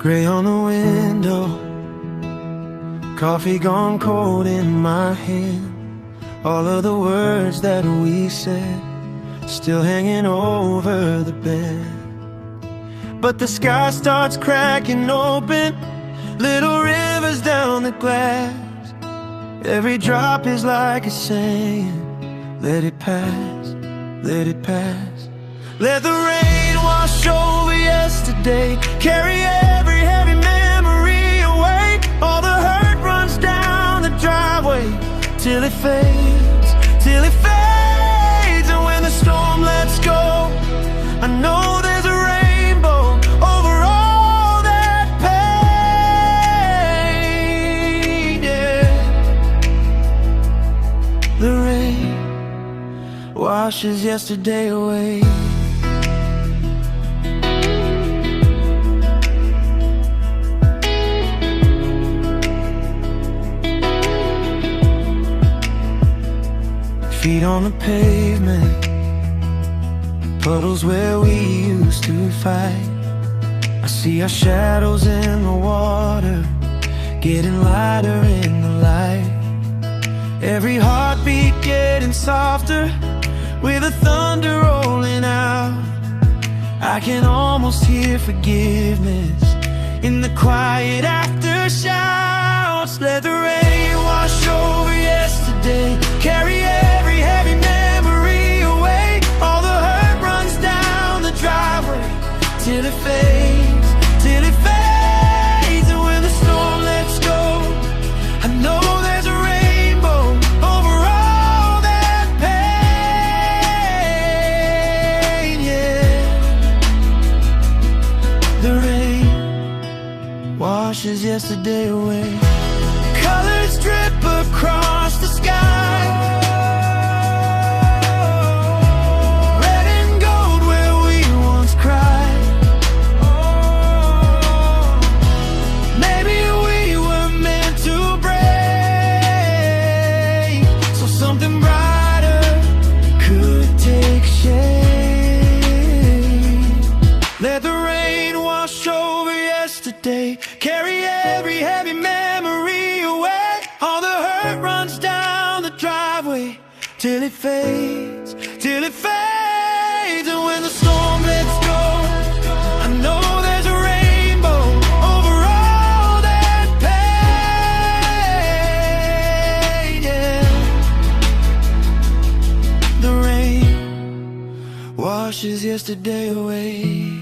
Gray on the window, coffee gone cold in my hand. All of the words that we said still hanging over the bed. But the sky starts cracking open, little rivers down the glass. Every drop is like a saying, let it pass, let it pass. Let the rain wash over yesterday, carry every heavy memory away. All the hurt runs down the driveway till it fades, till it fades. And when the storm lets go, I know there's a rainbow over all that pain, yeah. The rain washes yesterday away. Feet on the pavement, puddles where we used to fight. I see our shadows in the water, getting lighter in the light. Every heartbeat getting softer, with the thunder rolling out. I can almost hear forgiveness in the quiet aftershouts. Let the rain wash over yesterday, carry every heavy memory away. All the hurt runs down the driveway till it fades, till it fades. And when the storm lets go, I know there's a rainbow over all that pain, yeah. The rain washes yesterday away. Colors drip across the sky, red and gold where we once cried. Maybe we were meant to break, so something brighter could take shape. Let the rain wash over yesterday, carry every heavy memory away. All the hurt runs down the driveway till it fades, till it fades. And when the storm lets go, I know there's a rainbow over all that pain, yeah. The rain washes yesterday away.